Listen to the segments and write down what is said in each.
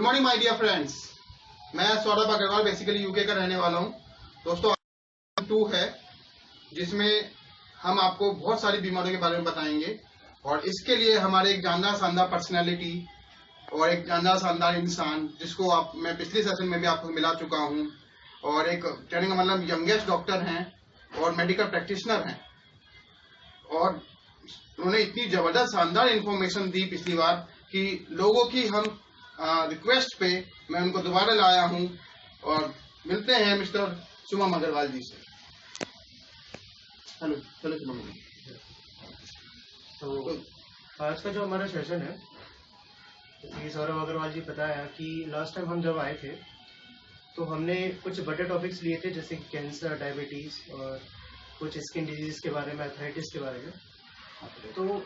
Morning my dear friends, मैं Saurabh Agarwal basically UK का रहने वाला हूं। दोस्तों 2 है जिसमें हम आपको बहुत सारी बीमारियों के बारे में बताएंगे और इसके लिए हमारे एक जानदार शानदार पर्सनैलिटी और एक जानदार शानदार इंसान जिसको मैं पिछले सेशन में भी आपको मिला चुका हूं और एक कहने का मतलब यंगेस्ट डॉक्टर हैं और मेडिकल प्रैक्टिशनर हैं और उन्होंने इतनी जबरदस्त शानदार इंफॉर्मेशन दी पिछली बार कि लोगों की हम रिक्वेस्ट पे मैं उनको दोबारा लाया हूं और मिलते हैं मिस्टर शुभम अग्रवाल जी से। हेलो चलो शुभम जी। तो आज का जो हमारा सेशन है, जैसे सौरभ अग्रवाल जी बताया कि लास्ट टाइम हम जब आए थे तो हमने कुछ बड़े टॉपिक्स लिए थे, जैसे कैंसर, डायबिटीज और कुछ स्किन डिजीज के बारे में, आर्थराइटिस के बारे में। तो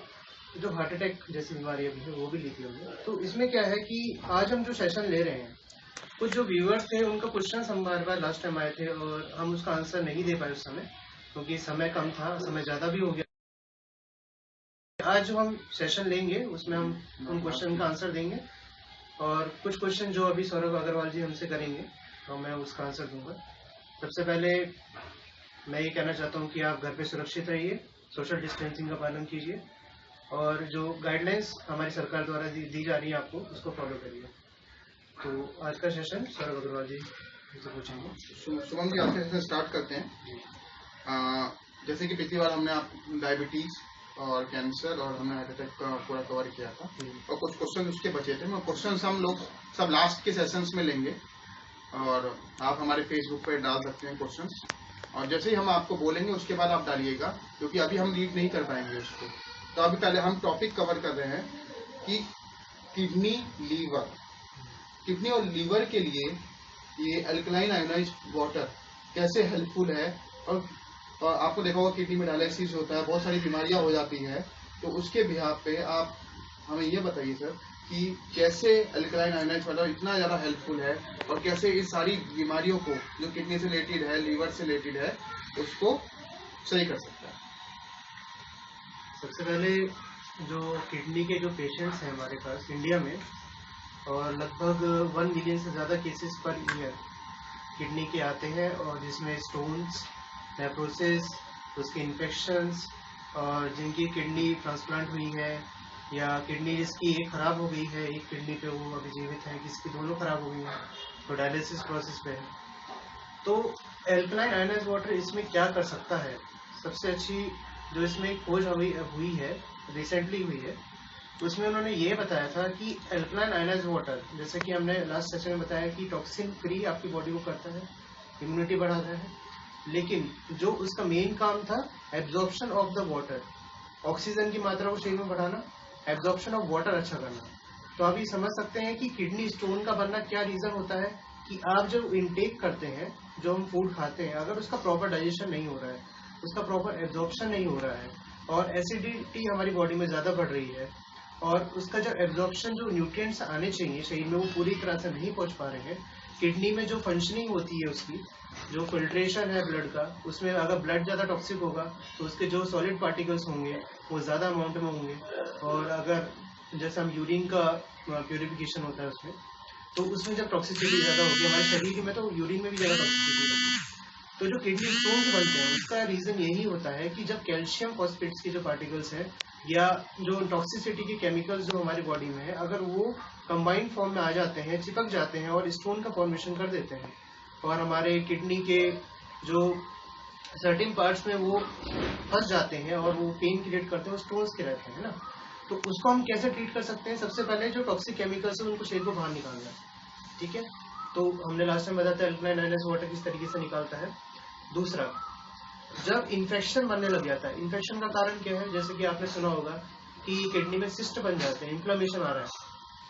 जो हार्ट अटैक जैसी बीमारी अभी है वो भी ली थी हमने। तो इसमें क्या है कि आज हम जो सेशन ले रहे हैं, कुछ जो व्यूअर्स थे उनका क्वेश्चन हम बार लास्ट टाइम आए थे और हम उसका आंसर नहीं दे पाए उस समय, क्योंकि समय कम था, समय ज़्यादा भी हो गया। आज जो हम सेशन लेंगे उसमें हम उन क्वेश्चन का आंसर देंगे और कुछ क्वेश्चन जो अभी सौरभ अग्रवाल जी हमसे करेंगे तो मैं उसका आंसर दूंगा। सबसे पहले मैं ये कहना चाहता हूँ कि आप घर पे सुरक्षित रहिए, सोशल डिस्टेंसिंग का पालन कीजिए और जो गाइडलाइंस हमारी सरकार द्वारा दी जा रही है आपको उसको फॉलो करिए। तो आज का सेशन सौरभ अग्रवाल जी से पूछेंगे। शुभम जी आपसे सेशन स्टार्ट करते हैं। जैसे कि पिछली बार हमने आप डायबिटीज और कैंसर और हमने हार्ट अटैक का पूरा कवर किया था और कुछ क्वेश्चन उसके बचे थे। क्वेश्चन हम लोग सब लास्ट के सेशंस में लेंगे और आप हमारे फेसबुक पे डाल सकते हैं क्वेश्चंस और जैसे ही हम आपको बोलेंगे उसके बाद आप डालिएगा, क्योंकि अभी हम रीड नहीं कर पाएंगे उसको। तो अभी पहले हम टॉपिक कवर कर रहे हैं कि किडनी और लीवर के लिए ये अल्कलाइन आयोनाइज्ड वाटर कैसे हेल्पफुल है। और आपको देखा होगा किडनी में डायलिसिस होता है, बहुत सारी बीमारियां हो जाती है, तो उसके बिहाफ पे आप हमें ये बताइए सर कि कैसे अल्कलाइन आयोनाइज्ड वाटर इतना ज़्यादा हेल्पफुल है और कैसे इस सारी बीमारियों को जो किडनी से रिलेटेड है, लीवर से रिलेटेड है, उसको सही कर सकता है। सबसे पहले जो किडनी के जो पेशेंट्स हैं हमारे पास इंडिया में, और लगभग 1 मिलियन से ज़्यादा केसेस पर ईयर किडनी के आते हैं और जिसमें स्टोन्स, नेफ्रोसिस, उसके इन्फेक्शंस और जिनकी किडनी ट्रांसप्लांट हुई है या किडनी जिसकी एक ख़राब हो गई है, एक किडनी पे वो अभी जीवित है, किसकी दोनों ख़राब हो गई हैं, तो डायलिसिस प्रोसेस पे है। तो एल्कलाइन आयोनाइज्ड वाटर इसमें क्या कर सकता है? सबसे अच्छी जो इसमें खोज हुई है, रिसेंटली हुई है, उसमें उन्होंने ये बताया था कि एल्कलाइन आयोनाइज्ड वाटर, जैसे कि हमने लास्ट सेशन में बताया कि टॉक्सिन फ्री आपकी बॉडी को करता है, इम्यूनिटी बढ़ाता है, लेकिन जो उसका मेन काम था absorption of the water, oxygen की मात्रा को शरीर में बढ़ाना, एब्जॉर्प्शन ऑफ वाटर अच्छा करना। तो आप ये समझ सकते हैं कि किडनी स्टोन का बनना क्या रीज़न होता है कि आप जो इनटेक करते हैं, जो हम फूड खाते हैं, अगर उसका प्रॉपर डाइजेशन नहीं हो रहा है, उसका प्रॉपर एब्जॉर्प्शन नहीं हो रहा है और एसिडिटी हमारी बॉडी में ज़्यादा बढ़ रही है और उसका जो एब्जॉर्प्शन, जो न्यूट्रिएंट्स आने चाहिए शरीर में, वो पूरी तरह से नहीं पहुंच पा रहे हैं। किडनी में जो फंक्शनिंग होती है, उसकी जो फिल्ट्रेशन है ब्लड का, उसमें अगर ब्लड ज़्यादा टॉक्सिक होगा तो उसके जो सॉलिड पार्टिकल्स होंगे वो ज़्यादा अमाउंट में होंगे और अगर जैसे हम यूरिन का प्योरिफिकेशन होता है उसमें, तो उसमें जब टॉक्सिसिटी ज़्यादा होगी हमारे शरीर में, तो यूरिन में भी ज़्यादा टॉक्सिसिटी होगी। तो जो किडनी स्टोन्स बनते हैं उसका रीज़न यही होता है कि जब कैल्शियम फॉस्फेट्स के जो पार्टिकल्स हैं या जो टॉक्सिसिटी के केमिकल्स जो हमारी बॉडी में है, अगर वो कंबाइंड फॉर्म में आ जाते हैं, चिपक जाते हैं और स्टोन का फॉर्मेशन कर देते हैं और हमारे किडनी के जो सर्टेन पार्ट्स में वो फंस जाते हैं और वो पेन क्रिएट करते हैं, वो स्टोन्स के रहते हैं ना। तो उसको हम कैसे ट्रीट कर सकते हैं? सबसे पहले जो टॉक्सिक केमिकल्स है उनको शरीर को बाहर निकालना है, ठीक है। तो हमने लास्ट टाइम बताया था अल्कलाइन आयोनाइज्ड वाटर किस तरीके से निकालता है। दूसरा, जब इन्फेक्शन बनने लग जाता है, इन्फेक्शन का कारण क्या है? जैसे कि आपने सुना होगा कि किडनी में सिस्ट बन जाते हैं, इन्फ्लेमेशन आ रहा है,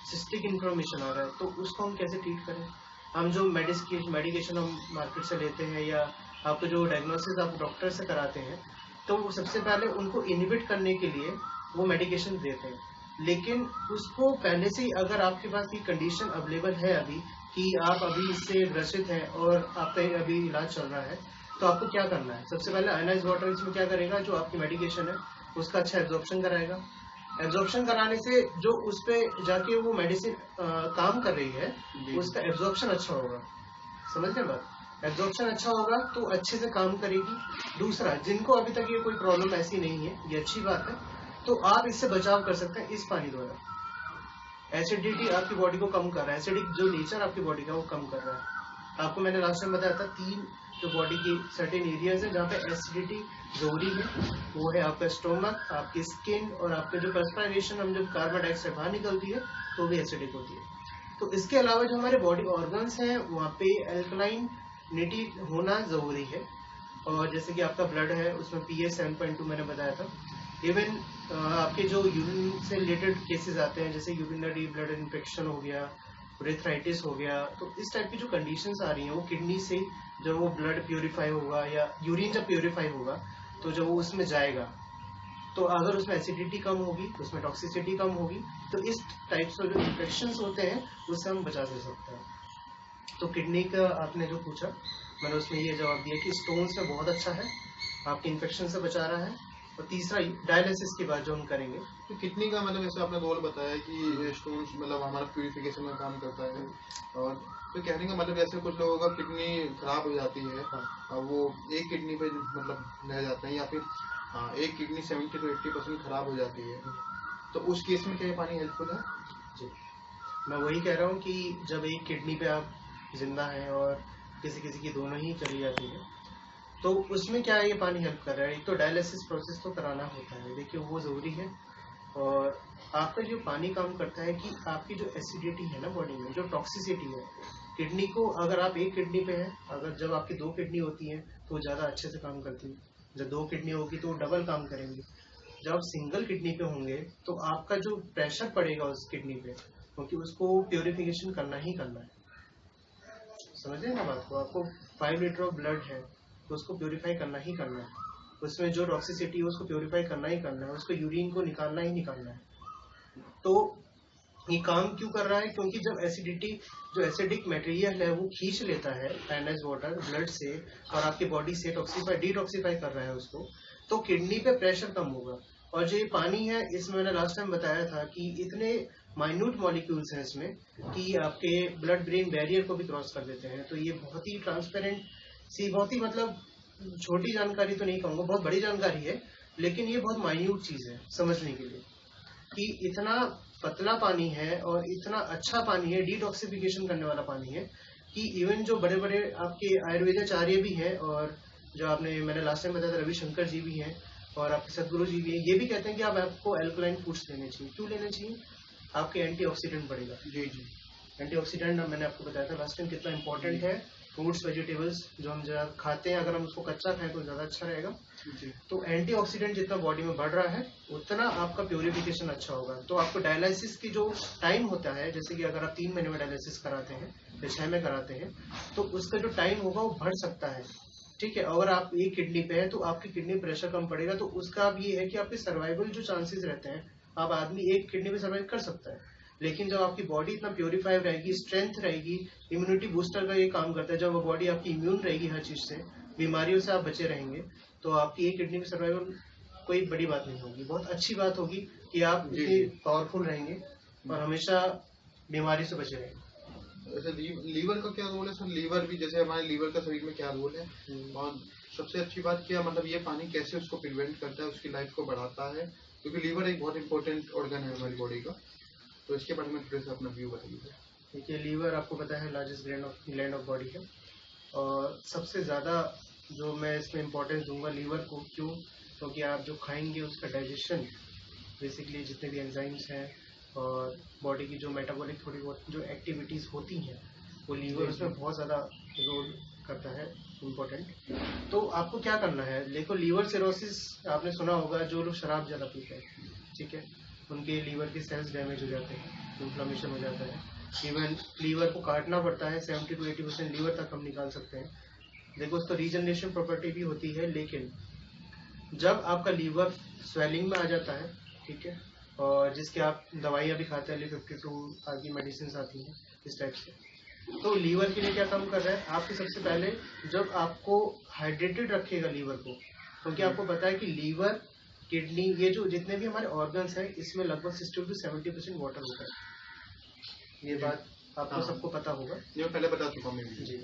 सिस्टिक इन्फ्लेमेशन आ रहा है, तो उसको हम कैसे ट्रीट करें? हम जो मेडिकेशन हम मार्केट से लेते हैं या आपको जो डायग्नोसिस आप डॉक्टर से कराते हैं, तो वो सबसे पहले उनको इनहिबिट करने के लिए वो मेडिकेशन देते हैं, लेकिन उसको पहले से ही अगर आपके पास ये कंडीशन अवेलेबल है अभी कि आप अभी इससे ग्रसित हैं और आपका अभी इलाज चल रहा है, तो आपको क्या करना है? सबसे पहले आयोनाइज्ड वाटर इसमें क्या करेगा, जो आपकी मेडिकेशन है उसका अच्छा एब्जॉर्प्शन कराएगा, एब्जॉर्प्शन कराने से जो उस पे जाके वो मेडिसिन काम कर रही है, उसका एब्जॉर्प्शन अच्छा होगा। समझ रहे बात? एब्जॉर्प्शन अच्छा होगा तो अच्छे से काम करेगी। दूसरा, जिनको अभी तक ये कोई प्रॉब्लम ऐसी नहीं है, ये अच्छी बात है, तो आप इससे बचाव कर सकते हैं इस पानी द्वारा। एसिडिटी आपकी बॉडी को कम कर रहा है, एसिडिक जो नेचर आपकी बॉडी का वो कम कर रहा है। आपको मैंने लास्ट टाइम बताया था 3 जो बॉडी की सर्टेन एरियाज है जहाँ पे एसिडिटी जरूरी है, वो है आपका स्टोमक, आपकी स्किन और आपके जो पर्सपायरेशन, हम जब कार्बन डाइऑक्साइड बाहर निकलती है तो भी एसिडिक होती है। तो इसके अलावा जो हमारे बॉडी ऑर्गन्स हैं वहाँ पे एल्कलाइनिटी होना जरूरी है। और जैसे कि आपका ब्लड है उसमें pH 7.2 मैंने बताया था। इवन आपके जो यूरिन से रिलेटेड केसेस आते हैं, जैसे यूरिनरी ब्लड इन्फेक्शन हो गया, रेथराइटिस हो गया, तो इस टाइप की जो कंडीशंस आ रही हैं वो किडनी से जब वो ब्लड प्योरीफाई होगा या यूरिन जब प्योरीफाई होगा तो जब वो उसमें जाएगा, तो अगर उसमें एसिडिटी कम होगी, उसमें टॉक्सिसिटी कम होगी, तो इस टाइप से जो इन्फेक्शंस होते हैं उससे हम बचा दे सकते हैं। तो किडनी का आपने जो पूछा, मैंने उसमें ये जवाब दिया कि स्टोन्स में बहुत अच्छा है, आपके इन्फेक्शन से बचा रहा है। और तीसरा डायलिसिस की बात जो हम करेंगे, तो किडनी का मतलब जैसे आपने रोल बताया कि स्टोन्स मतलब हमारा प्यूरिफिकेशन में काम करता है, और तो कहने का मतलब जैसे कुछ लोगों का किडनी खराब हो जाती है और वो एक किडनी पे मतलब रह जाते हैं, या फिर एक किडनी 70 to 80% खराब हो जाती है, तो उस केस में क्या ये पानी हेल्पफुल है? जी, मैं वही कह रहा हूँ कि जब एक किडनी पे आप जिंदा हैं और किसी किसी की दोनों ही चली जाती है, तो उसमें क्या है ये पानी हेल्प कर रहा है। एक तो डायलिसिस प्रोसेस तो कराना होता है, देखिए वो जरूरी है। और आपका जो पानी काम करता है कि आपकी जो एसिडिटी है ना बॉडी में, जो टॉक्सिसिटी है किडनी को, अगर आप एक किडनी पे हैं, अगर जब आपकी 2 किडनी होती हैं तो ज़्यादा अच्छे से काम करती है, जब 2 किडनी होगी तो डबल काम करेंगी। जब आप सिंगल किडनी पे होंगे तो आपका जो प्रेशर पड़ेगा उस किडनी पे, क्योंकि उसको प्योरिफिकेशन करना ही करना है। समझे ना बात को? आपको 5 लीटर ऑफ ब्लड है तो उसको प्योरीफाई करना ही करना है, उसमें जो टॉक्सिसिटी है उसको प्योरीफाई करना ही करना है, उसको यूरिन को निकालना ही निकालना है। तो ये काम क्यों कर रहा है? क्योंकि जब एसिडिटी, जो एसिडिक मटेरियल है वो खींच लेता है एनएच वाटर ब्लड से और आपकी बॉडी से डिटॉक्सीफाई कर रहा है उसको, तो किडनी पे प्रेशर कम होगा। और जो ये पानी है, इसमें मैंने लास्ट टाइम बताया था कि इतने माइन्यूट मॉलिक्यूल्स हैं इसमें कि आपके ब्लड ब्रेन बैरियर को भी क्रॉस कर देते हैं। तो ये बहुत ही ट्रांसपेरेंट सी, बहुत ही मतलब छोटी जानकारी तो नहीं कहूँगा, बहुत बड़ी जानकारी है, लेकिन ये बहुत माइन्यूट चीज है समझने के लिए कि इतना पतला पानी है और इतना अच्छा पानी है, डिटॉक्सिफिकेशन करने वाला पानी है कि इवन जो बड़े बड़े आपके आयुर्वेदाचार्य भी हैं, और जो आपने मैंने लास्ट टाइम बताया था रविशंकर जी भी हैं और आपके सदगुरु जी भी हैं, ये भी कहते हैं कि आपको एल्कलाइन फूड्स लेने चाहिए। क्यों लेने चाहिए? आपके एंटीऑक्सीडेंट बढ़ेगा। जी जी, एंटीऑक्सीडेंट मैंने आपको बताया था लास्ट टाइम कितना इंपॉर्टेंट है। फ्रूट्स वेजिटेबल्स जो हम ज्यादा खाते हैं, अगर हम उसको कच्चा खाएं तो ज्यादा अच्छा रहेगा। तो एंटीऑक्सीडेंट जितना बॉडी में बढ़ रहा है उतना आपका प्योरिफिकेशन अच्छा होगा। तो आपको डायलिसिस की जो टाइम होता है, जैसे कि अगर आप 3 महीने में डायलिसिस कराते हैं या 6 में कराते हैं, तो उसका जो टाइम होगा वो बढ़ सकता है। ठीक है, अगर आप एक किडनी पे है तो आपकी किडनी प्रेशर कम पड़ेगा, तो उसका अब ये है कि आपके सर्वाइवल जो चांसेस रहते हैं, आप आदमी एक किडनी पे सर्वाइव कर सकता है। लेकिन जब आपकी बॉडी इतना प्योरीफाई रहेगी, स्ट्रेंथ रहेगी, इम्यूनिटी बूस्टर का ये काम करता है, जब वो बॉडी आपकी इम्यून रहेगी हर चीज से, बीमारियों से आप बचे रहेंगे, तो आपकी एक किडनी में सर्वाइवल कोई बड़ी बात नहीं होगी, बहुत अच्छी बात होगी कि आप इतने पावरफुल रहेंगे और हमेशा बीमारी से बचे रहेंगे। वैसे लीवर का क्या रोल है सर? लीवर भी, जैसे हमारे लीवर का शरीर में क्या रोल है, और सबसे अच्छी बात क्या, मतलब ये पानी कैसे उसको प्रिवेंट करता है, उसकी लाइफ को बढ़ाता है, क्योंकि लीवर एक बहुत इंपॉर्टेंट ऑर्गन है हमारी बॉडी का, तो इसके बारे में थोड़ा सा अपना व्यू बताइए। देखिए, लीवर आपको पता है लार्जेस्ट ग्लैंड ऑफ बॉडी है, और सबसे ज़्यादा जो मैं इसमें इम्पोर्टेंस दूंगा लीवर को, क्यों? क्योंकि आप जो खाएंगे उसका डाइजेशन, बेसिकली जितने भी एंजाइम्स हैं और बॉडी की जो मेटाबॉलिक थोड़ी बहुत जो एक्टिविटीज़ होती हैं, वो लीवर उसमें बहुत ज़्यादा रोल करता है, इम्पोर्टेंट। तो आपको क्या करना है, देखो लीवर सिरोसिस आपने सुना होगा, जो लोग शराब ज़्यादा पीते हैं, ठीक है, उनके लीवर के सेल्स डैमेज हो जाते हैं, इन्फ्लेमेशन हो जाता है। इवन लीवर को काटना पड़ता है, 70 to 80% लीवर तक हम निकाल सकते हैं। देखो, उसको रीजनरेशन प्रॉपर्टी भी होती है, लेकिन जब आपका लीवर स्वेलिंग में आ जाता है, ठीक है, और जिसके आप दवाइयाँ भी खाते हैं, L52 आदि मेडिसिन आती हैं इस टाइप से, तो लीवर के लिए क्या काम कर रहा है? आपके सबसे पहले जब आपको हाइड्रेटेड रखेगा लीवर को, क्योंकि आपको पता है कि लीवर किडनी, ये जो जितने भी हमारे ऑर्गन्स हैं इसमें लगभग 60 to 70% वाटर होता है। ये बात आपको सबको पता होगा, ये पहले बता चुका मैं जी।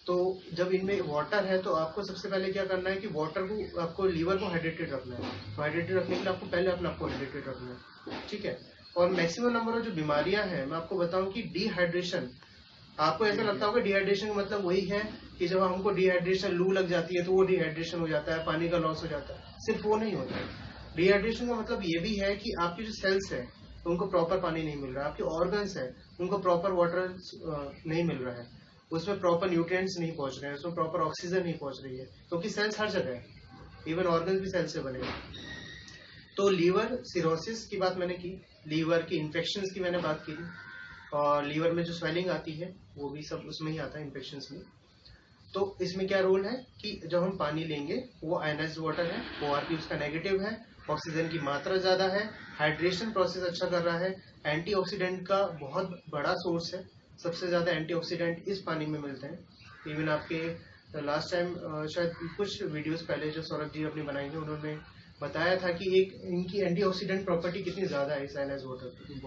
तो जब इनमें वाटर है तो आपको सबसे पहले क्या करना है कि वाटर को, आपको लीवर को हाइड्रेटेड रखना है। तो हाइड्रेटेड रखने के लिए आपको पहले अपने आपको हाइड्रेटेड रखना है, ठीक है। और मैक्सिमम नंबर ऑफ जो बीमारियां हैं, मैं आपको बताऊं कि डिहाइड्रेशन, आपको ऐसा लगता होगा डिहाइड्रेशन का मतलब वही है कि जब हमको डिहाइड्रेशन, लू लग जाती है तो वो डिहाइड्रेशन हो जाता है, पानी का लॉस हो जाता है। सिर्फ वो नहीं होता है, डिहाइड्रेशन का मतलब ये भी है कि आपकी जो सेल्स है उनको प्रॉपर पानी नहीं मिल रहा है, आपके ऑर्गन्स है उनको प्रॉपर वाटर नहीं मिल रहा है, उसमें प्रॉपर न्यूट्रिएंट्स नहीं पहुंच रहे हैं, उसमें प्रॉपर ऑक्सीजन नहीं पहुंच रही है, क्योंकि सेल्स हर जगह है, इवन ऑर्गन्स भी सेल्स से बने हैं। तो लीवर सिरोसिस की बात मैंने की, लीवर की इन्फेक्शंस की मैंने बात की, और लीवर में जो स्वेलिंग आती है वो भी सब उसमें ही आता है, इन्फेक्शंस में। तो इसमें क्या रोल है कि जब हम पानी लेंगे वो आयनाइज्ड वाटर है, ORP उसका नेगेटिव है, ऑक्सीजन की मात्रा ज्यादा है, हाइड्रेशन प्रोसेस अच्छा कर रहा है, एंटीऑक्सीडेंट का बहुत बड़ा सोर्स है, सबसे ज्यादा एंटीऑक्सीडेंट इस पानी में मिलते हैं। इवन आपके लास्ट टाइम शायद कुछ वीडियोस पहले जो सौरभ जी अपनी बनाई है उन्होंने बताया था कि एक इनकी एंटीऑक्सीडेंट प्रॉपर्टी कितनी ज्यादा है इस आयनाइज्ड वाटर की,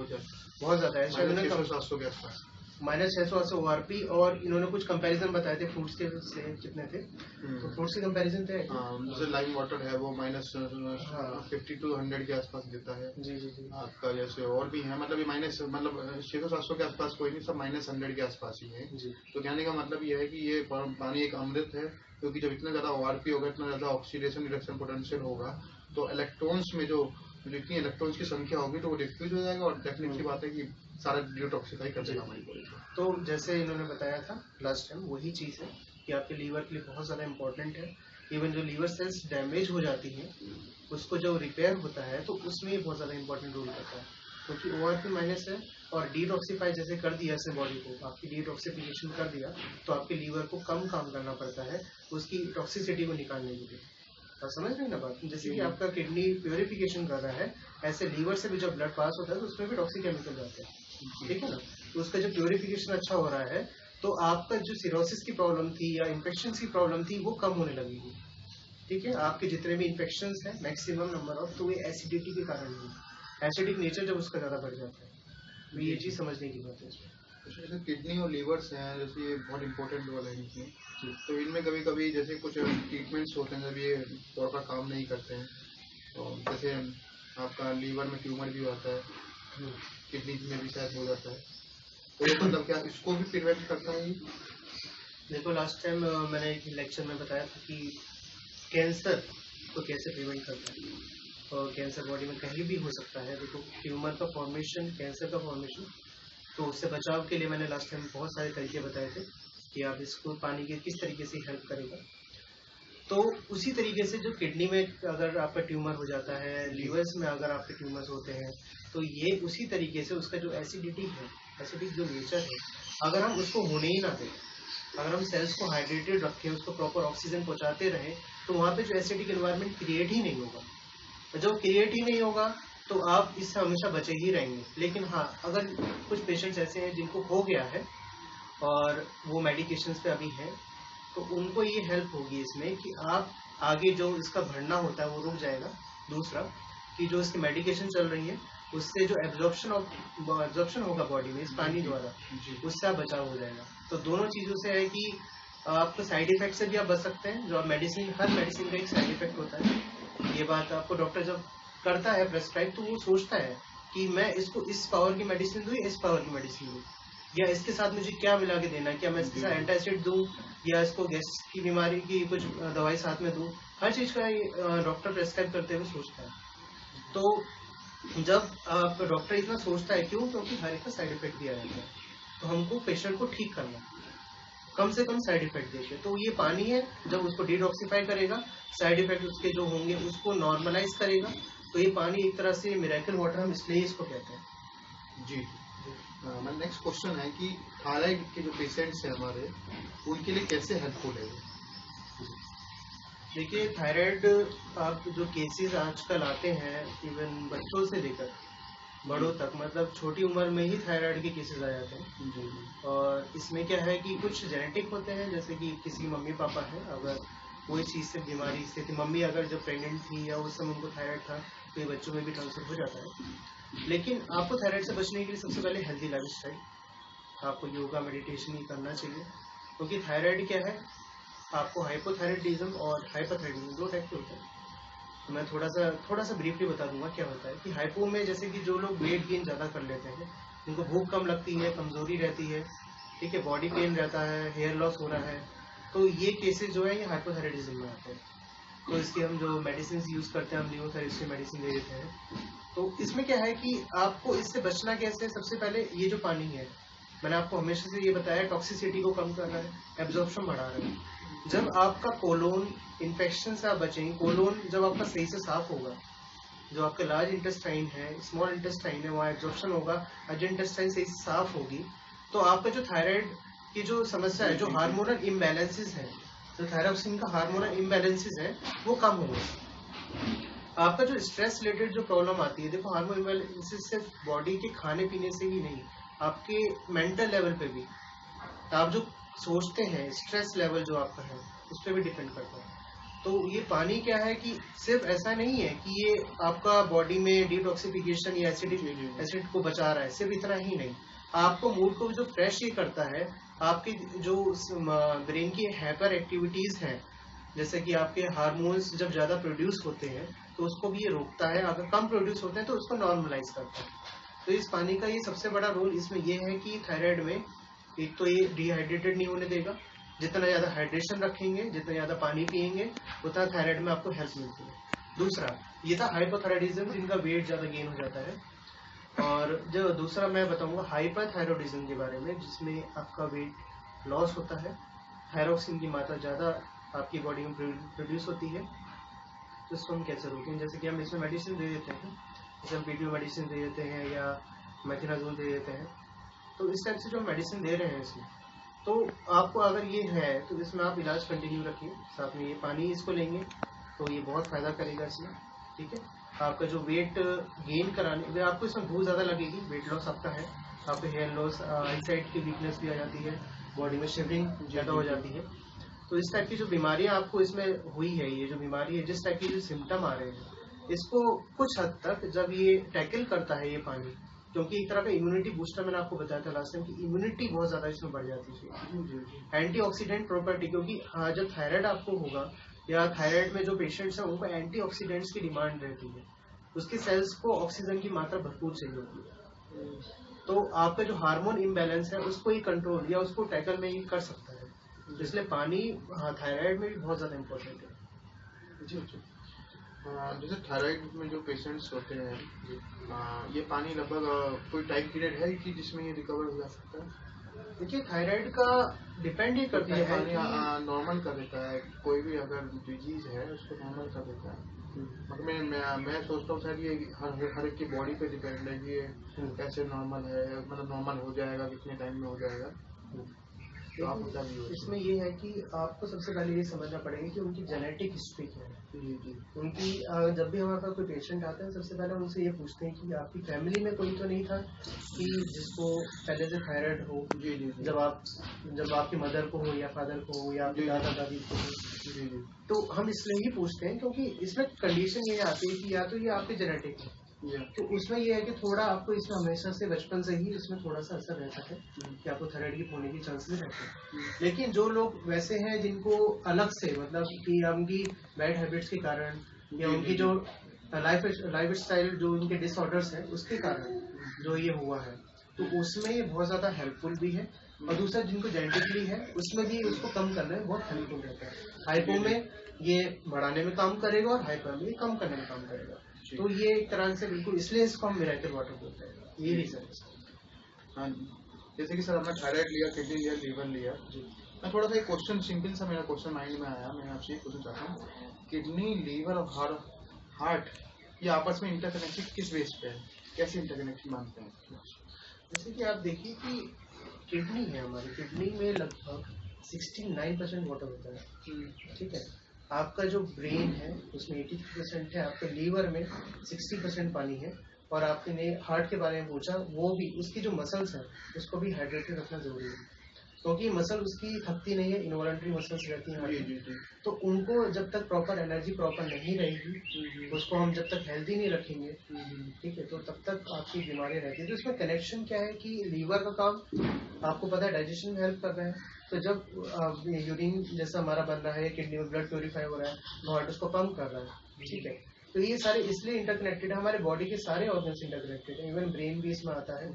बहुत ज्यादा है, शायद उन्होंने -600 के आसपास, -600 ORP। और इन्होंने कुछ कंपैरिजन बताए थे फ्रूट्स के से, कितने थे, तो फ्रूट्स के कंपैरिजन थे, जैसे लाइम वाटर है वो -50 to 100 के आसपास देता है। जी जी जी। आपका जैसे और भी है, मतलब ये मतलब 600-700 के आसपास कोई नहीं, सब -100 के आसपास ही है जी। तो कहने का मतलब ये है कि ये पानी एक अमृत है, क्योंकि जब इतना ज्यादा ORP होगा, इतना ज्यादा ऑक्सीडेशन रिडक्शन पोटेंशियल होगा, तो इलेक्ट्रॉन्स में जो जितनी इलेक्ट्रॉन्स की संख्या होगी तो वो डिफ्यूज हो जाएगा, और देखने की बात है कि सारा डिटॉक्सिफाई कर देगा हमारी बॉडी को। तो जैसे इन्होंने बताया था लास्ट टाइम, वही चीज है कि आपके लीवर के लिए बहुत ज्यादा इंपॉर्टेंट है। इवन जो लीवर सेल्स डैमेज हो जाती हैं उसको जो रिपेयर होता है तो उसमें बहुत ज्यादा इंपॉर्टेंट रोल करता है, क्योंकि ORP माइनस है और डिटॉक्सिफाई जैसे कर दिया ऐसे बॉडी को, आपकी डिटॉक्सिफिकेशन कर दिया तो आपके लीवर को कम काम करना पड़ता है उसकी टॉक्सिसिटी को निकालने के लिए। आप समझ रहे हैं ना बात, जैसे कि आपका किडनी प्योरिफिकेशन कर रहा है, ऐसे लीवर से भी जब ब्लड पास होता है तो उसमें भी टॉक्सिक केमिकल जाते हैं, ठीक है ना। तो उसका जो प्योरिफिकेशन अच्छा हो रहा है तो आपका जो सिरोसिस की प्रॉब्लम थी या इन्फेक्शन की प्रॉब्लम थी वो कम होने लगेगी, ठीक है। आपके जितने भी इन्फेक्शन है मैक्सिमम नंबर ऑफ, तो ये एसिडिटी के कारण है, एसिडिक नेचर जब उसका ज्यादा बढ़ जाता है, तो ये चीज समझने की बात है इसमें। जैसे किडनी और लीवर्स हैं, जैसे ये बहुत इंपॉर्टेंट रोल है इसमें, तो इनमें कभी कभी जैसे कुछ ट्रीटमेंट्स होते हैं जब ये प्रॉपर काम नहीं करते हैं, तो जैसे आपका लीवर में ट्यूमर भी होता है, किडनी में भी शायद हो जाता है, तो ये मतलब क्या इसको भी प्रिवेंट करता है? देखो लास्ट टाइम मैंने एक लेक्चर में बताया था कि कैंसर को कैसे प्रिवेंट करता है, और कैंसर बॉडी में कहीं भी हो सकता है। देखो ट्यूमर का फॉर्मेशन, कैंसर का फॉर्मेशन, तो उससे बचाव के लिए मैंने लास्ट टाइम बहुत सारे तरीके बताए थे कि आप इसको पानी के किस तरीके से हेल्प करेगा। तो उसी तरीके से जो किडनी में अगर आपका ट्यूमर हो जाता है, लीवर्स में अगर आपके ट्यूमर्स होते हैं, तो ये उसी तरीके से उसका जो एसिडिटी है, एसिडिक जो नेचर है, अगर हम उसको होने ही ना दें, अगर हम सेल्स को हाइड्रेटेड रखें, उसको प्रॉपर ऑक्सीजन पहुंचाते रहें, तो वहाँ पे जो एसिडिक एनवायरनमेंट क्रिएट ही नहीं होगा। और जब क्रिएट ही नहीं होगा तो आप इससे हमेशा बचे ही रहेंगे। लेकिन हाँ, अगर कुछ पेशेंट्स ऐसे हैं जिनको हो गया है और वो मेडिकेशंस पे अभी हैं, तो उनको ये हेल्प होगी इसमें कि आप आगे जो इसका बढ़ना होता है वो रुक जाएगा। दूसरा कि जो इसकी मेडिकेशन चल रही है उससे जो एब्जॉर्प्शन होगा बॉडी में इस पानी द्वारा, उससे आप बचाव हो जाएगा। तो दोनों चीजों से है कि आपको साइड इफेक्ट से भी आप बच सकते हैं। जो मेडिसिन, हर मेडिसिन का एक साइड इफेक्ट होता है, ये बात आपको डॉक्टर जब करता है प्रेस्क्राइब तो वो सोचता है कि मैं इसको इस पावर की मेडिसिन दूं या इस पावर की मेडिसिन दूं, या इसके साथ मुझे क्या मिला के देना है, क्या मैं इसके साथ एंटासिड दूं या इसको गैस की बीमारी की कुछ दवाई साथ में दूं। हर चीज का डॉक्टर प्रेस्क्राइब करते हुए सोचता है। तो जब आप डॉक्टर इतना सोचता है, क्यों? क्योंकि हर एक का साइड इफेक्ट दिया जाता है, तो हमको पेशेंट को ठीक करना, कम से कम साइड इफेक्ट देखे। तो ये पानी है, जब उसको डिटॉक्सिफाई करेगा, साइड इफेक्ट उसके जो होंगे उसको नॉर्मलाइज करेगा, तो ये पानी एक तरह से मिरेकल वाटर हम इसलिए इसको कहते हैं। जी। मेरा नेक्स्ट क्वेश्चन है कि थायराइड के जो पेशेंट्स हैं हमारे, उनके लिए कैसे हेल्पफुल है? देखिए थायराइड आप जो केसेस आजकल आते हैं, इवन बच्चों से लेकर बड़ों तक, मतलब छोटी उम्र में ही थायराइड के केसेस आ जाते हैं। और इसमें क्या है कि कुछ जेनेटिक होते हैं, जैसे कि किसी मम्मी पापा है, अगर वो इस चीज़ से बीमारी से थी। मम्मी अगर जब प्रेग्नेंट थी या उस समय उनको थायराइड था तो ये बच्चों में भी ट्रांसफर हो जाता है। लेकिन आपको थायराइड से बचने के लिए सबसे पहले हेल्दी लाइफस्टाइल, आपको योगा मेडिटेशन ही करना चाहिए। क्योंकि थायराइड क्या है, आपको हाइपोथायराइडिज्म और हाइपरथायराइडिज्म 2 टाइप के होते हैं। तो मैं थोड़ा सा ब्रीफली बता दूंगा क्या होता है कि हाइपो में जैसे कि जो लोग वेट गेन ज़्यादा कर लेते हैं, उनको भूख कम लगती है, कमजोरी रहती है, ठीक है, बॉडी पेन रहता है, हेयर लॉस हो रहा है, तो ये केसेस जो है ये हाइपोथायराइडिज्म में आते हैं। तो इसके हम जो मेडिसिन यूज़ करते हैं, हम लियोथेरेपी मेडिसिन दे देते हैं। तो इसमें क्या है कि आपको इससे बचना कैसे, सबसे पहले ये जो पानी है, मैंने आपको हमेशा से ये बताया, टॉक्सिसिटी को कम कर रहा है, एब्जॉर्प्शन बढ़ा रहा है। जब आपका कोलोन इन्फेक्शन से आप बचेंगे, कोलोन जब आपका सही से साफ होगा, जो आपका लार्ज इंटेस्टाइन है, स्मॉल इंटेस्टाइन है, वहाँ एब्जॉर्प्शन होगा, अर्ज इंटेस्टाइन सही से साफ होगी, तो आपका जो थायराइड की जो समस्या है, जो हार्मोनल इम्बैलेंसेस है, जो थायरोक्सिन का हार्मोनल इम्बैलेंसेस है, वो कम होंगे। आपका जो स्ट्रेस रिलेटेड जो प्रॉब्लम आती है, देखो हार्मोन इम्बैलेंसेस सिर्फ बॉडी के खाने पीने से ही नहीं, आपके मेंटल लेवल पे भी, आप जो सोचते हैं, स्ट्रेस लेवल जो आपका है, उस पर भी डिपेंड करता है। तो ये पानी क्या है कि सिर्फ ऐसा नहीं है कि ये आपका बॉडी में डिटॉक्सिफिकेशन या एसिड को बचा रहा है, सिर्फ इतना ही नहीं, आपको मूड को जो फ्रेश ये करता है, आपकी जो ब्रेन की हाइपर एक्टिविटीज हैं, जैसे कि आपके हार्मोन्स जब ज्यादा प्रोड्यूस होते हैं तो उसको भी ये रोकता है, अगर कम प्रोड्यूस होते हैं तो उसको नॉर्मलाइज करता है। तो इस पानी का ये सबसे बड़ा रोल इसमें ये है कि थायराइड में एक तो ये डिहाइड्रेटेड नहीं होने देगा, जितना ज्यादा हाइड्रेशन रखेंगे, जितना ज्यादा पानी पिएंगे, उतना थायराइड में आपको हेल्प मिलती है। दूसरा ये था हाइपोथायराइडिज्म, जिनका वेट ज्यादा गेन हो जाता है। और जो दूसरा मैं बताऊंगा हाइपरथायरॉइडिज्म के बारे में, जिसमें आपका वेट लॉस होता है, थायरोक्सिन की मात्रा ज्यादा आपकी बॉडी में प्रोड्यूस होती है। तो इसको हम कैसे रोकें, जैसे कि हम इसमें मेडिसिन दे देते हैं, जैसे हम पीटीओ मेडिसिन दे देते हैं या मेथिनाजोल दे देते हैं। तो इस टाइप से जो मेडिसिन दे रहे हैं इसमें, तो आपको अगर ये है तो इसमें आप इलाज कंटिन्यू रखिए, साथ में ये पानी इसको लेंगे तो ये बहुत फायदा करेगा इसमें, ठीक है। आपका जो वेट गेन कराने, आपको इसमें भूख ज़्यादा लगेगी, वेट लॉस आपका है, आपको हेयर लॉस, आईसाइट की वीकनेस भी आ जाती है, बॉडी में शिवरिंग ज़्यादा हो जाती है। तो इस टाइप की जो बीमारियां आपको इसमें हुई है, ये जो बीमारी है, जिस टाइप की जो सिम्टम आ रहे हैं, इसको कुछ हद तक जब ये टैकल करता है ये पानी, क्योंकि एक तरह का इम्यूनिटी बूस्टर, मैंने आपको बताया था लास्ट टाइम कि इम्यूनिटी बहुत ज्यादा इसमें बढ़ जाती है, एंटीऑक्सीडेंट प्रॉपर्टी, क्योंकि हाँ जब थायराइड आपको होगा या थायराइड में जो पेशेंट्स हैं उनको एंटीऑक्सीडेंट्स की डिमांड रहती है, उसके सेल्स को ऑक्सीजन की मात्रा भरपूर चाहिए होती है। तो आपका जो हार्मोन इम्बैलेंस है उसको ही कंट्रोल या उसको टैकल में ही कर सकता है। तो इसलिए पानी थायराइड में भी बहुत ज्यादा इम्पोर्टेंट है। जी जी। जैसे थायराइड में जो पेशेंट्स होते हैं, ये पानी लगभग कोई टाइम पीरियड है कि जिसमें ये रिकवर हो जा सकता है? देखिए थायराइड का डिपेंड ही करता है, पानी नॉर्मल कर देता है, कोई भी अगर डिजीज है उसको नॉर्मल कर देता है। मतलब मैं सोचता हूँ शायद ये हर एक की बॉडी पे डिपेंड है कि ये कैसे नॉर्मल है, मतलब नॉर्मल हो जाएगा कितने टाइम में हो जाएगा। तो आप इसमें ये है कि आपको सबसे पहले ये समझना पड़ेगा कि उनकी जेनेटिक हिस्ट्री क्या है। जी जी। उनकी जब भी हमारे पास कोई पेशेंट आता है, सबसे पहले उनसे ये पूछते हैं कि आपकी फैमिली में कोई तो नहीं था कि जिसको पहले से थायराइड हो। जी जी। जब आपकी मदर को हो या फादर को हो या आपके दादा दादी को हो। जी जी। तो हम इसलिए ही पूछते हैं क्योंकि इसमें कंडीशन ये आती है कि या तो ये आपके जेनेटिक है, तो उसमें ये है कि थोड़ा आपको इसमें हमेशा से बचपन से ही इसमें थोड़ा सा असर रहता है कि आपको थायराइड की होने की चांसेस रहते हैं। लेकिन जो लोग वैसे हैं जिनको अलग से, मतलब कि उनकी बैड हैबिट्स के कारण या उनकी जो लाइफ स्टाइल जो उनके डिसऑर्डर्स हैं उसके कारण जो ये हुआ है, तो उसमें ये बहुत ज्यादा हेल्पफुल भी है। और दूसरा जिनको जेनेटिकली है उसमें भी उसको कम करने में बहुत हेल्पफुल रहता है। हाइपो में ये बढ़ाने में काम करेगा और हाइपर में कम करने में काम करेगा। तो ये एक तरह से बिल्कुल, इसलिए इसको हम मिराकल वाटर बोलते हैं, ये रीजन है। हाँ, जैसे कि सर हमने थायराइड लिया, किडनी लिया, लीवर लिया, मैं थोड़ा सा एक क्वेश्चन, सिंपल सा मेरा क्वेश्चन माइंड में आया, मैं आपसे ये पूछना चाहता हूँ, किडनी, लीवर और हार्ट ये आपस में इंटरकनेक्टेड किस बेस पे है, कैसे इंटरकनेक्शन मानते हैं? जैसे कि आप देखिए कि किडनी है, हमारी किडनी में लगभग 69% वाटर होता है, ठीक है। आपका जो ब्रेन है उसमें 83% है, आपके लीवर में 60% पानी है, और आपने हार्ट के बारे में पूछा, वो भी उसकी जो मसल्स है उसको भी हाइड्रेटेड रखना जरूरी है। क्योंकि मसल उसकी थकती नहीं है, इनवॉलंटरी मसल्स रहती हैं। जी, जी। तो उनको जब तक प्रॉपर एनर्जी प्रॉपर नहीं रहेगी, उसको हम जब तक हेल्दी नहीं रखेंगे, ठीक है, तो तब तक आपकी बीमारी रहती है। तो इसमें कनेक्शन क्या है कि लीवर का काम आपको पता है डाइजेशन में हेल्प कर रहा है। तो जब यूरिन जैसा हमारा बन रहा है, किडनी में ब्लड प्योरीफाई हो रहा है, हार्ट उसको पंप कर रहा है, ठीक है। तो ये सारे इसलिए इंटरकनेक्टेड है, हमारे बॉडी के सारे ऑर्गन्स इंटरकनेक्टेड है, इवन ब्रेन भी इसमें आता है।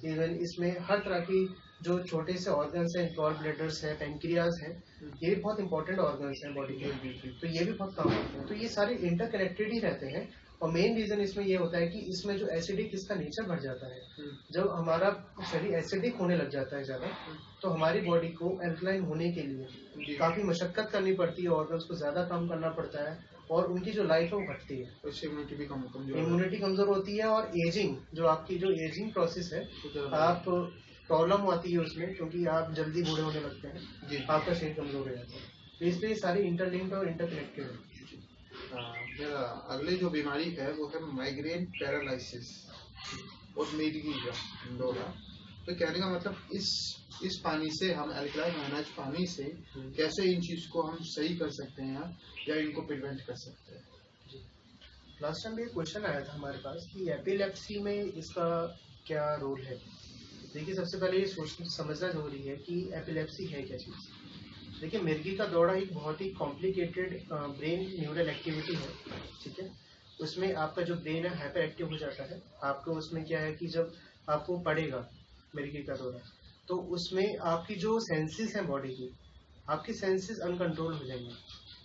इवन इसमें हर तरह की जो छोटे से ऑर्गन्स हैं, गॉल ब्लैडर्स है, पेंक्रियाज है, ये भी बहुत इंपॉर्टेंट ऑर्गन्स हैं बॉडी के, तो ये भी बहुत काम आते हैं। तो ये सारे इंटरकनेक्टेड ही रहते हैं। और मेन रीजन इसमें ये होता है कि इसमें जो एसिडिक इसका नेचर बढ़ जाता है। जब हमारा शरीर एसिडिक होने लग जाता है ज्यादा, तो हमारी बॉडी को एल्कलाइन होने के लिए काफी मशक्कत करनी पड़ती है, ऑर्गन्स को ज्यादा काम करना पड़ता है, और उनकी जो लाइफ है वो घटती है, उससे इम्यूनिटी भी इम्यूनिटी कमजोर होती है। और एजिंग, जो आपकी जो एजिंग प्रोसेस है, आप प्रॉब्लम आती है उसमें, क्योंकि आप जल्दी बूढ़े होने लगते हैं, आपका शरीर कमजोर हो जाता है। तो इसलिए सारी इंटरलिंक्ड और इंटरकनेक्टेड है। मेरा अगली जो बीमारी है वो है माइग्रेन पैरालिसिस और मिर्गी का दौरा। तो कहने का मतलब इस पानी से हम अल्कलाइन आयनाइज्ड पानी से कैसे इन चीज को हम सही कर सकते हैं या इनको प्रिवेंट कर सकते हैं। लास्ट टाइम एक क्वेश्चन आया था हमारे पास कि एपिलेप्सी में इसका क्या रोल है। देखिए, सबसे पहले ये समझना जरूरी है कि एपिलेप्सी है क्या चीज़। देखिए, मिर्गी का दौरा एक बहुत ही कॉम्प्लिकेटेड ब्रेन न्यूरल एक्टिविटी है, ठीक है। उसमें आपका जो ब्रेन है हाइपर एक्टिव हो जाता है। आपको उसमें क्या है कि जब आपको पड़ेगा मिर्गी का दौरा, तो उसमें आपकी जो सेंसेस हैं बॉडी की, आपकी सेंसेस अनकंट्रोल हो जाएंगे।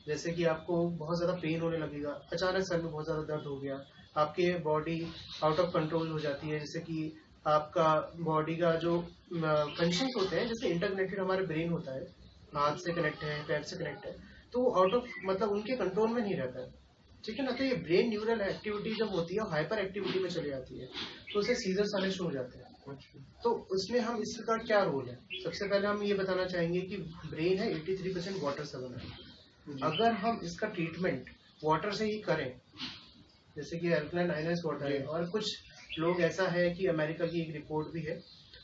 जैसे कि आपको बहुत ज़्यादा पेन होने लगेगा, अचानक सर में बहुत ज़्यादा दर्द हो गया, आपके बॉडी आउट ऑफ कंट्रोल हो जाती है। जैसे कि आपका बॉडी का जो फंक्शंस होते हैं, जैसे इंटरकनेक्टेड हमारे ब्रेन होता है, हाथ से कनेक्ट है, पैर से कनेक्ट है, तो आउट ऑफ मतलब उनके कंट्रोल में नहीं रहता है, ठीक है ना। तो ये ब्रेन न्यूरल एक्टिविटी जब होती है हाइपर एक्टिविटी में चली जाती है, तो उसे सीजर्स आने शुरू हो जाते हैं। तो उसमें हम इसका क्या रोल है, सबसे पहले हम ये बताना चाहेंगे कि ब्रेन है 83% वाटर से बना है। अगर हम इसका ट्रीटमेंट वाटर से ही करें, जैसे कि अल्कलाइन आयनाइज्ड वाटर है, और कुछ लोग ऐसा है कि अमेरिका की एक रिपोर्ट भी है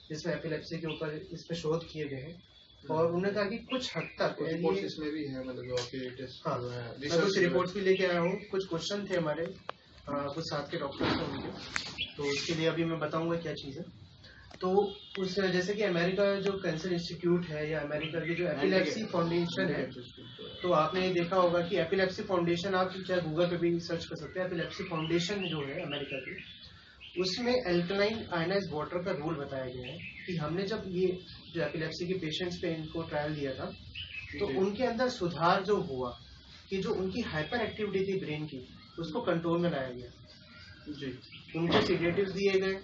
जिसमें एपिलेप्सी के ऊपर इस पे शोध किए गए हैं, और उन्होंने कहा कि कुछ हद तक रिपोर्ट्स इसमें भी है, मतलब जो आपके मैं कुछ रिपोर्ट्स भी लेके आया हूँ। कुछ क्वेश्चन थे हमारे कुछ साथ के डॉक्टर्स हैं उनके, तो उसके लिए अभी मैं बताऊंगा क्या चीज़ है। तो उस जैसे कि अमेरिका जो कैंसर इंस्टीट्यूट है, या अमेरिका की जो एपिलेप्सी फाउंडेशन है, तो आपने ये देखा होगा कि एपिलेप्सी फाउंडेशन, आप चाहे गूगल पे भी सर्च कर सकते हैं, एपिलेप्सी फाउंडेशन जो है अमेरिका की, उसमें अल्कलाइन आयनाइज्ड वाटर का रोल बताया गया है। कि हमने जब ये जो एपिलेप्सी के पेशेंट्स पे इनको ट्रायल दिया था, तो उनके अंदर सुधार जो हुआ कि जो उनकी हाइपर एक्टिविटी थी ब्रेन की, उसको कंट्रोल में लाया गया जी। उनको सीडेटिव्स दिए गए,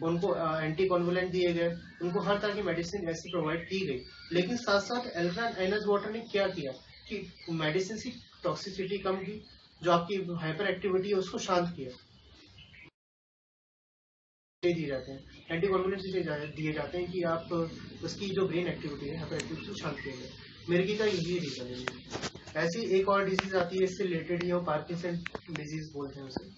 उनको एंटी कॉन्वुलेंट दिए गए, उनको हर तरह की मेडिसिन ऐसी प्रोवाइड की गई। लेकिन साथ साथ अल्कलाइन आयनाइज्ड वाटर ने क्या किया कि मेडिसिन की टॉक्सिसिटी कम की, जो आपकी हाइपर एक्टिविटी है उसको शांत किया। दिए जाते हैं एंटी कॉन्वुलेंट्स दिए जाते हैं कि आप उसकी जो ब्रेन एक्टिविटी है, हाइपर एक्टिविटी, को शांत किया जाए। मिर्गी का यही रीजन है। ऐसी एक और डिजीज आती है इससे रिलेटेड ही, पार्किंसन डिजीज बोलते हैं उसे,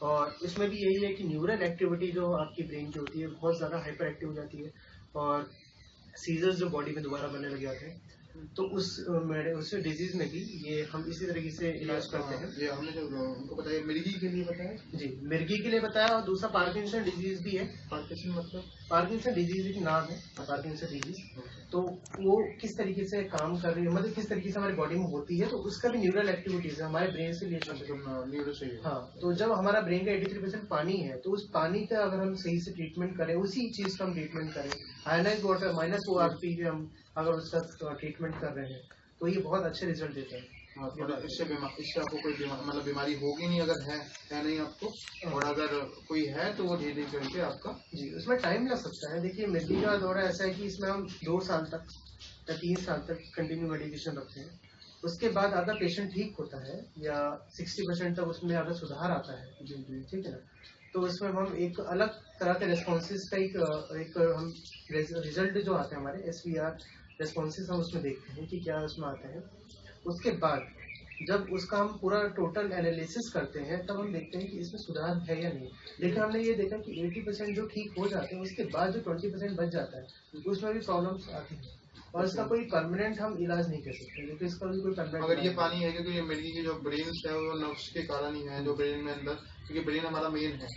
और इसमें भी यही है कि न्यूरल एक्टिविटी जो आपकी ब्रेन की होती है बहुत ज़्यादा हाइपर एक्टिव हो जाती है, और सीजर्स जो बॉडी में दोबारा बनने लग जाते हैं। तो उस डिजीज में भी ये हम इसी तरीके से इलाज करते हैं। ये हमने जो उनको बताया मिर्गी के लिए बताया जी, मिर्गी के लिए बताया, और दूसरा पार्किंसन डिजीज भी है। पार्किंसन मतलब पार्किंसन डिजीज एक नाम है, पार्किंसन डिजीज। तो वो किस तरीके से काम कर रही है, मतलब किस तरीके से हमारी बॉडी में होती है, तो उसका भी न्यूरल एक्टिविटीज है, हमारे ब्रेन से रिलेटेड। हाँ, तो जब हमारा ब्रेन का 83% पानी है, तो उस पानी का अगर हम सही से ट्रीटमेंट करें, उसी चीज का हम ट्रीटमेंट करें, आयनाइज्ड वाटर -ORP हम अगर उसका ट्रीटमेंट कर रहे हैं, तो ये बहुत अच्छे रिजल्ट देते हैं। इससे आपको कोई मतलब बीमारी होगी नहीं, अगर है नहीं आपको, और अगर कोई है तो वो धीरे धीरे करके आपका जी, उसमें टाइम लग सकता है। देखिए, मिर्गी का दौरा ऐसा है कि इसमें हम 2 साल तक या 3 साल तक कंटिन्यू मेडिकेशन रखते हैं। उसके बाद अगर पेशेंट ठीक होता है या 60% तक उसमें अगर सुधार आता है, जी जी, ठीक है ना, तो उसमें हम एक अलग तरह के रेस्पॉन्सेज का एक हम रिजल्ट जो आते हैं हमारे SVR रेस्पॉन्सेज, हम उसमें देखते हैं कि क्या उसमें आते हैं। उसके बाद जब उसका हम पूरा टोटल एनालिसिस करते हैं, तब हम देखते हैं कि इसमें सुधार है या नहीं। लेकिन हमने ये देखा कि 80% जो ठीक हो जाते हैं, उसके बाद जो 20% बच जाता है, उसमें भी प्रॉब्लम्स आती हैं। और इसका कोई परमानेंट हम इलाज नहीं कर सकते, क्योंकि इसका भी कोई परमानेंट अगर ये पानी है, क्योंकि ये मिर्गी की जो ब्रेन है वो नर्व्स के कारण ही है, जो ब्रेन में अंदर, क्योंकि ब्रेन हमारा मेन है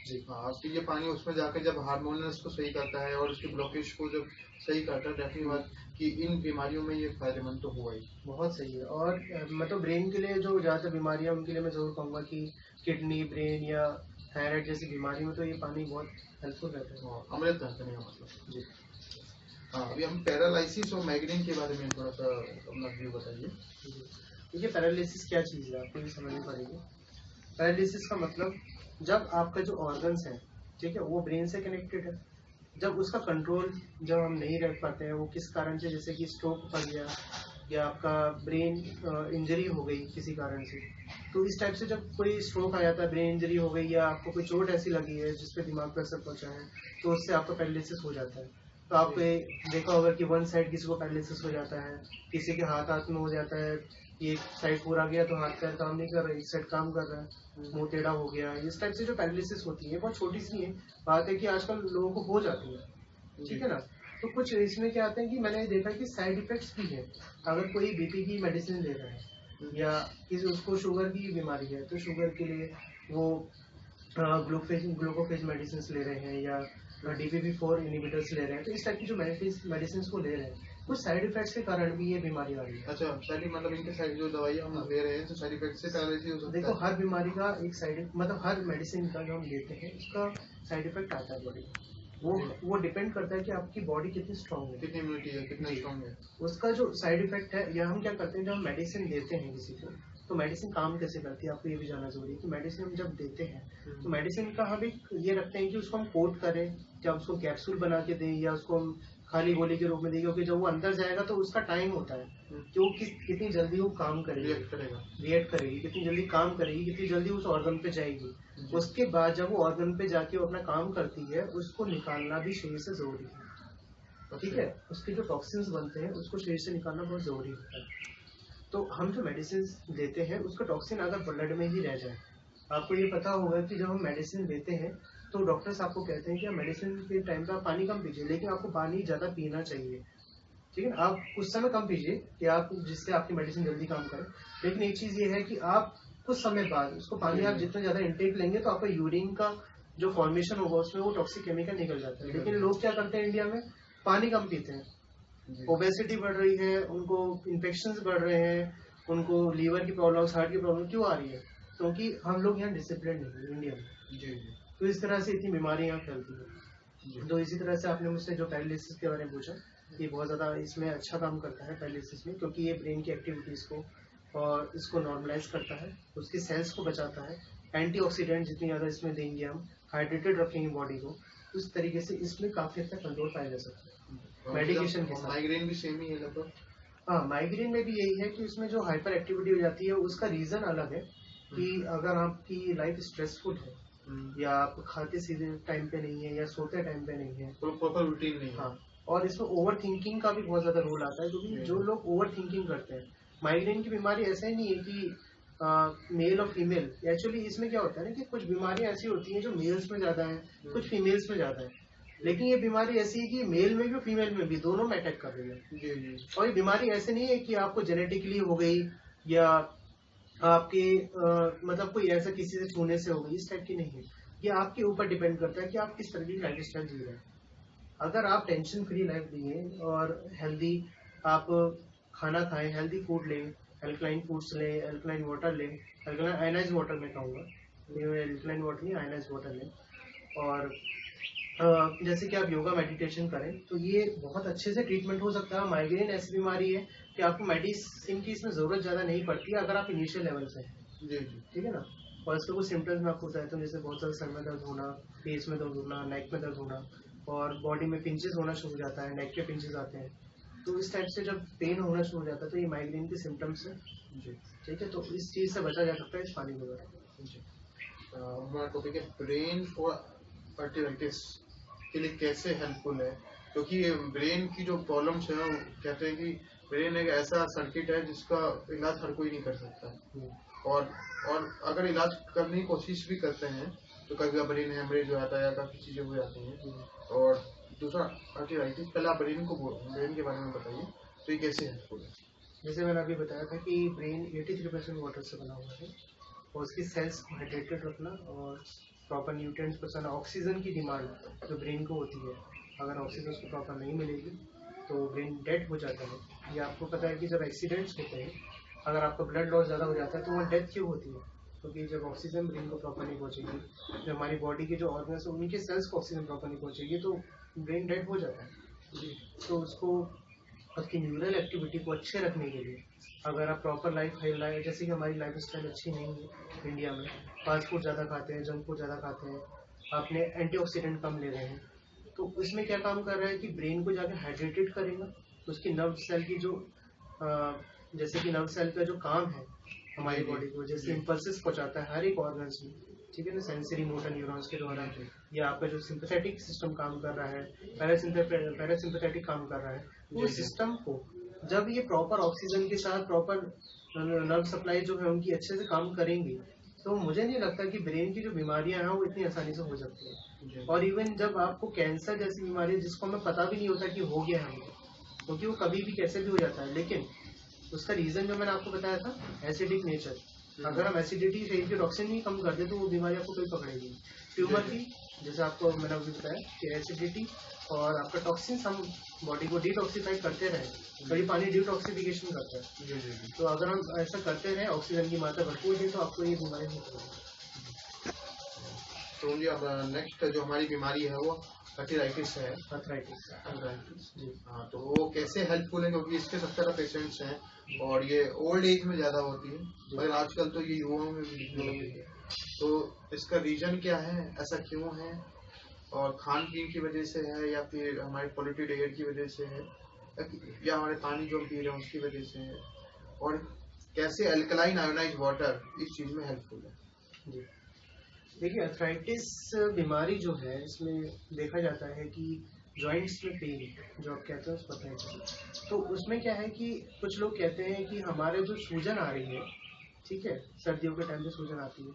जी। हाँ, तो ये पानी उसमें जाकर जब हार्मोनल्स को सही करता है और उसकी ब्लॉकेज को जब सही करता है, डेफिनेटली बात कि इन बीमारियों में ये फायदेमंद तो हुआ ही। बहुत सही है। और मतलब ब्रेन के लिए जो ज़्यादा बीमारियां, उनके लिए मैं जरूर कहूँगा कि किडनी, ब्रेन या थायराइड जैसी बीमारी में तो ये पानी बहुत हेल्पफुल रहता है। अमृत कहने का मतलब जी। हाँ, अभी हम पैरालिसिस और माइग्रेन के बारे में थोड़ा सा अपना व्यू बताइए। देखिए, पैरालिसिस क्या चीज़ है आपको ये समझनी पड़ेगी। पैरालिसिस का मतलब जब आपका जो ऑर्गन्स है, ठीक है, वो ब्रेन से कनेक्टेड है, जब उसका कंट्रोल जब हम नहीं रख पाते हैं, वो किस कारण से, जैसे कि स्ट्रोक पड़ गया या आपका ब्रेन इंजरी हो गई किसी कारण से, तो इस टाइप से जब कोई स्ट्रोक आ जाता है, ब्रेन इंजरी हो गई या आपको कोई चोट ऐसी लगी है जिसपे दिमाग पर असर पहुंचा है, तो उससे आपका पैरालिसिस हो जाता है। तो आपने देखा होगा कि वन साइड किसी को पैरालिसिस हो जाता है, किसी के हाथ में हो जाता है, एक साइड पूरा गया तो हाथ पैर काम नहीं कर रहा है, एक साइड काम कर रहा है, मुंह टेढ़ा हो गया। इस टाइप से जो पैरालिसिस होती है बहुत छोटी सी है बात है कि आजकल लोगों को हो जाती है, ठीक है ना। तो कुछ इसमें क्या आते हैं कि मैंने देखा कि साइड इफेक्ट्स भी है। अगर कोई बीपी की मेडिसिन ले रहा है या किसी उसको शुगर की बीमारी है, तो शुगर के लिए वो ग्लूकोफेज मेडिसिन ले रहे हैं या DPP-4 इनहिबिटर्स ले रहे हैं, तो इस टाइप की जो मेडिसिन को ले रहे हैं, कुछ साइड इफेक्ट्स के कारण भी ये बीमारी आ रही है। अच्छा, साइड मतलब इनके साइड जो दवाइयाँ हम ले रहे हैं तो साइड इफेक्ट से पैरालिसिस हो सकता है। देखो, हर बीमारी का एक साइड, मतलब हर मेडिसिन का जो हम लेते हैं उसका साइड इफेक्ट आता है बॉडी, वो डिपेंड करता है कि आपकी बॉडी कितनी स्ट्रांग है, कितनी इम्यूनिटी है, कितना स्ट्रांग है। उसका जो साइड इफेक्ट है। या हम क्या करते हैं, जब हम मेडिसिन देते हैं किसी को, तो मेडिसिन काम कैसे करती है आपको ये भी जानना जरूरी है कि मेडिसिन हम जब देते हैं तो मेडिसिन का हम एक ये रखते हैं कि उसको हम कोट करें, या उसको कैप्सूल बना के दें, या उसको हम खाली गोली के रूप में दें, क्योंकि जब वो अंदर जाएगा तो उसका टाइम होता है कि वो कितनी जल्दी वो काम करेगी, रिएक्ट करेगी, कितनी जल्दी काम करेगी, कितनी जल्दी उस ऑर्गन पे जाएगी। उसके बाद जब वो ऑर्गन पे जाके वो अपना काम करती है, उसको निकालना भी शरीर से जरूरी है, ठीक है। उसके जो टॉक्सिन्स बनते हैं उसको शरीर से निकालना बहुत जरूरी होता है। तो हम जो मेडिसिन देते हैं उसका टॉक्सिन अगर ब्लड में ही रह जाए, आपको ये पता होगा कि जब हम मेडिसिन देते हैं तो डॉक्टर्स आपको कहते हैं कि आप मेडिसिन के टाइम पे आप पानी कम पीजिए, लेकिन आपको पानी ज्यादा पीना चाहिए, ठीक है। आप उस समय कम पीजिए कि आप जिससे आपकी मेडिसिन जल्दी काम करे, लेकिन एक चीज ये है कि आप कुछ समय बाद उसको पानी आप जितना ज्यादा इंटेक लेंगे तो आपका यूरिन का जो फॉर्मेशन होगा उसमें वो टॉक्सिक केमिकल निकल जाता है। लेकिन लोग क्या करते हैं इंडिया में, पानी कम पीते हैं, ओबेसिटी बढ़ रही है, उनको इन्फेक्शंस बढ़ रहे हैं, उनको लीवर की प्रॉब्लम, हार्ट की प्रॉब्लम क्यों आ रही है, क्योंकि हम लोग यहाँ डिसिप्लिन नहीं है इंडिया में। तो इस तरह से इतनी बीमारियां फैलती है। तो इसी तरह से आपने मुझसे जो पैरालिसिस के बारे में पूछा, ये बहुत ज़्यादा इसमें अच्छा काम करता है पैरालिसिस में, क्योंकि ये ब्रेन की एक्टिविटीज़ को और इसको नॉर्मलाइज करता है, उसकी सेल्स को बचाता है। एंटीऑक्सीडेंट जितनी ज़्यादा इसमें देंगे हम, हाइड्रेटेड रखेंगे बॉडी को, उस तरीके से इसमें काफ़ी हद तक कंट्रोल पाया जा सकता है मेडिकेशन के साथ। माइग्रेन भी सेम ही है लगभग। हाँ, माइग्रेन में भी यही है कि उसमें जो हाइपर एक्टिविटी हो जाती है उसका रीज़न अलग है कि अगर आपकी लाइफ स्ट्रेसफुल है या आप खाते सीधे टाइम पे नहीं है या सोते टाइम पे नहीं है, प्रॉपर रूटीन नहीं है। हाँ, और इसमें ओवर थिंकिंग का भी बहुत ज्यादा रोल आता है, क्योंकि जो लोग ओवर थिंकिंग करते हैं, माइग्रेन की बीमारी ऐसा ही नहीं है कि मेल और फीमेल, एक्चुअली इसमें क्या होता है ना कि कुछ बीमारियां ऐसी होती हैं जो मेल्स में ज्यादा है, कुछ फीमेल्स में ज्यादा है, लेकिन ये बीमारी ऐसी है कि मेल में भी फीमेल में भी दोनों में अटैक कर रही है। और ये बीमारी ऐसे नहीं है कि आपको जेनेटिकली हो गई या आपके मतलब कोई ऐसा किसी से छूने से हो गई, इस टाइप की नहीं है। ये आपके ऊपर डिपेंड करता है कि आप किस तरह की लाइफ स्टाइल जी रहे हैं। अगर आप टेंशन फ्री लाइफ जिए और हेल्दी आप खाना खाएं, हेल्दी फूड लें, एल्कलाइन फूड्स लें, एल्कलाइन वाटर लें, एल्कलाइन आयनाइज वाटर में कहूँगा, एल्कलाइन वाटर नहीं आयनाइज वाटर लें, और जैसे कि आप योगा मेडिटेशन करें, तो ये बहुत अच्छे से ट्रीटमेंट हो सकता है। माइग्रेन ऐसी बीमारी है कि आपको मेडिसिन की इसमें जरूरत ज्यादा नहीं पड़ती अगर आप इनिशियल लेवल से हैं, ठीक है ना। और इसके कुछ सिम्टम्स मैं आपको बताता हूँ, जैसे बहुत ज़्यादा सर में दर्द होना, फेस में दर्द होना, नेक में दर्द होना, और बॉडी में पिंचेस होना शुरू हो जाता है, नेक के पिंचेस आते हैं। तो इस टाइप से जब पेन होना शुरू हो जाता है तो ये माइग्रेन के सिम्टम्स है, ठीक है। तो इस चीज़ से बचा जा सकता है इस पानी के द्वारा। हमारा टॉपिक है ब्रेन फॉर आर्थराइटिस के लिए कैसे हेल्पफुल है, क्योंकि ब्रेन की जो प्रॉब्लम्स है वो कहते हैं कि ब्रेन एक ऐसा सर्किट है जिसका इलाज हर कोई नहीं कर सकता, और अगर इलाज करने की कोशिश भी करते हैं तो कभी ब्रेन हेमरेज हो जाता है या काफी चीजें हो जाती हैं, और दूसरा आर्टराइटिस, पहले आप ब्रेन के बारे में बताइए, तो ये कैसे हेल्पफुल है? जैसे मैंने अभी बताया था कि ब्रेन 83% वाटर से बना हुआ है और उसकी सेल्स को हाइड्रेटेड रखना और प्रॉपर न्यूट्रिएंट्स पहुंचाना, ऑक्सीजन की डिमांड जो ब्रेन को होती है, अगर ऑक्सीजन उसको प्रॉपर नहीं मिलेगी तो ब्रेन डेड हो जाता है। ये आपको पता है कि जब एक्सीडेंट्स होते हैं, अगर आपका ब्लड लॉस ज़्यादा हो जाता है तो वहाँ डेथ क्यों होती है? क्योंकि जब ऑक्सीजन ब्रेन को प्रॉपर नहीं पहुँचेगी, जब हमारी बॉडी के जो ऑर्गन्स हैं उनके सेल्स को ऑक्सीजन प्रॉपर नहीं पहुँचेगी तो ब्रेन डेड हो जाता है। तो उसको आपकी न्यूरल एक्टिविटी को अच्छे रखने के लिए अगर आप प्रॉपर लाइफ जैसे कि हमारी लाइफ स्टाइल अच्छी नहीं है इंडिया में, फास्ट फूड ज़्यादा खाते हैं, जंक फूड ज़्यादा खाते हैं, आपने एंटीऑक्सीडेंट कम ले रहे हैं, तो इसमें क्या काम कर रहा है कि ब्रेन को जाके हाइड्रेटेड करेगा, उसकी नर्व सेल की जो जैसे कि नर्व सेल का जो काम है हमारी बॉडी को, जैसे इम्पल्सेस पहुंचाता है हर एक ऑर्गन्स में, ठीक है ना, सेंसरी मोटर न्यूरॉन्स के द्वारा, या आपका जो सिंपैथेटिक सिस्टम काम कर रहा है, पैरासिम्पैथेटिक काम कर रहा है, उस सिस्टम को जब ये प्रॉपर ऑक्सीजन के साथ प्रॉपर नर्व सप्लाई जो है उनकी अच्छे से काम करेंगी, तो मुझे नहीं लगता कि ब्रेन की जो बीमारियां हैं वो इतनी आसानी से हो सकती है। और इवन जब आपको कैंसर जैसी बीमारी जिसको हमें पता भी नहीं होता कि हो गया है हमको, क्योंकि वो कभी भी कैसे भी हो जाता है, लेकिन उसका रीजन जो मैंने आपको बताया था, एसिडिक नेचर, अगर हम एसिडिटी शरीर के टॉक्सिन नहीं कम कर दे तो वो बीमारी आपको कोई पकड़ेगी। ट्यूमर की, जैसे आपको मैंने अभी बताया कि एसिडिटी और आपका टॉक्सिन हम बॉडी को डिटॉक्सीफाई करते रहे, तो ये पानी डिटॉक्सिफिकेशन करता है, तो अगर हम ऐसा करते रहे, ऑक्सीजन की मात्रा भरपूर है, तो आपको ये बीमारी नहीं पकड़ेगी। तो जी अब नेक्स्ट जो हमारी बीमारी है वो आर्टराइटिस है। आर्थराइटिस जी। हाँ, तो वो कैसे हेल्पफुल है, क्योंकि इसके सबसे ज्यादा पेशेंट्स हैं और ये ओल्ड एज में ज्यादा होती है, मगर आजकल तो ये युवाओं में भी दिखने लगी है। तो इसका रीजन क्या है, ऐसा क्यों है, और खान पीन की वजह से है या फिर हमारे पॉल्यूटेड एयर की वजह से है या हमारे पानी जो हम पी रहे हैं उसकी वजह से है, और कैसे अल्कलाइन आयोनाइज वाटर इस चीज में हेल्पफुल है? जी देखिए, अर्थराइटिस बीमारी जो है इसमें देखा जाता है कि जॉइंट्स में पेन जो आप कहते हैं उसको अर्थराइटिस, तो उसमें क्या है कि कुछ लोग कहते हैं कि हमारे जो सूजन आ रही है, ठीक है, सर्दियों के टाइम पे सूजन आती है,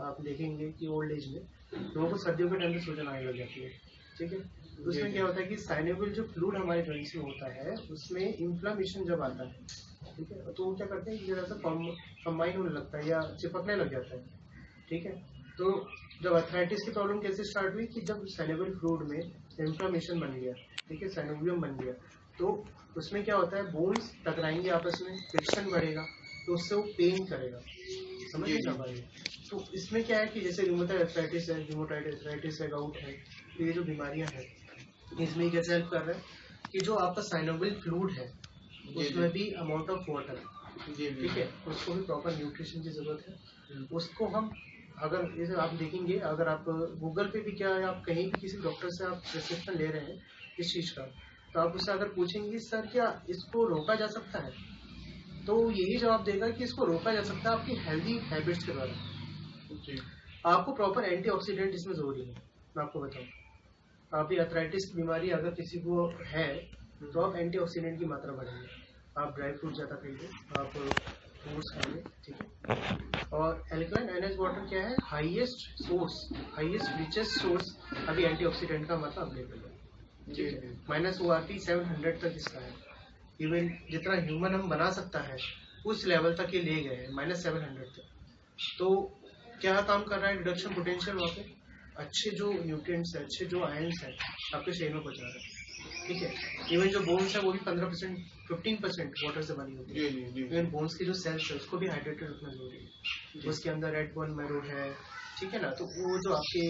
आप देखेंगे कि ओल्ड एज में लोगों को सर्दियों के टाइम पे सूजन आने लग जाती है, ठीक है। उसमें क्या होता है कि साइनोवियल जो फ्लूइड हमारे जॉइंट्स में होता है उसमें इन्फ्लामेशन जब आता है, ठीक है, तो वो क्या करते हैं कि जरा सा कंबाइन होने लगता है या चिपकने लग जाता है, ठीक है। तो जब अर्थराइटिस की प्रॉब्लम कैसे स्टार्ट हुई कि जब साइनोवियल फ्लूइड में इन्फ्लामेशन बन गया, ठीक है, साइनोवियम बन गया, तो उसमें क्या होता है, बोन्स टकराएंगे आपस में, फ्रिक्शन बढ़ेगा, तो उससे वो पेन करेगा, समझ नहीं पाएंगे। तो इसमें क्या है कि जैसे रूमेटॉइड अर्थराइटिस है, रूमेटॉइड अर्थराइटिस है, गाउट है, तो ये जो बीमारियां हैं इसमें कैसे हेल्प कर रहा है कि जो आपका साइनोवियल फ्लूइड है उसमें भी अमाउंट ऑफ वाटर, ठीक है, उसको भी प्रॉपर न्यूट्रिशन की जरूरत है। उसको हम अगर जैसे आप देखेंगे, अगर आप गूगल पे भी क्या है, आप कहीं भी किसी डॉक्टर से आप प्रिस्क्रिप्शन ले रहे हैं इस चीज़ का, तो आप उससे अगर पूछेंगे सर क्या इसको रोका जा सकता है, तो यही जवाब देगा कि इसको रोका जा सकता है आपकी हेल्दी हैबिट्स के द्वारा। आपको प्रॉपर एंटीऑक्सीडेंट इसमें जरूरी है। मैं आपको बताऊँ, आप ये अर्थराइटिस की बीमारी अगर किसी को है तो आप एंटीऑक्सीडेंट की मात्रा बढ़ाइए, आप ड्राई फ्रूट ज़्यादा खाइए, आप फ्रूट्स खाइए, ठीक है। और एल्कलाइन आयोनाइज्ड वाटर क्या है, हाईएस्ट रिचेस्ट सोर्स अभी एंटीऑक्सीडेंट का मतलब अवेलेबल है, ठीक है, -ORT 700 तक इसका है, इवन जितना ह्यूमन हम बना सकता है उस लेवल तक ये ले गए हैं, -700 तक। तो क्या काम कर रहा है, रिडक्शन पोटेंशियल वहाँ पे अच्छे जो न्यूट्रिएंट्स है, अच्छे जो आयंस है आपके शरीर में पहुंचा रहा है, ठीक है। इवन जो बोन्स है वो भी 15% वाटर से बनी होती है, इवन बोन्स की जो सेल्स है उसको भी हाइड्रेटेड रखना जरूरी है, उसके अंदर रेड बोन मैरो है, ठीक है ना, तो वो जो आपके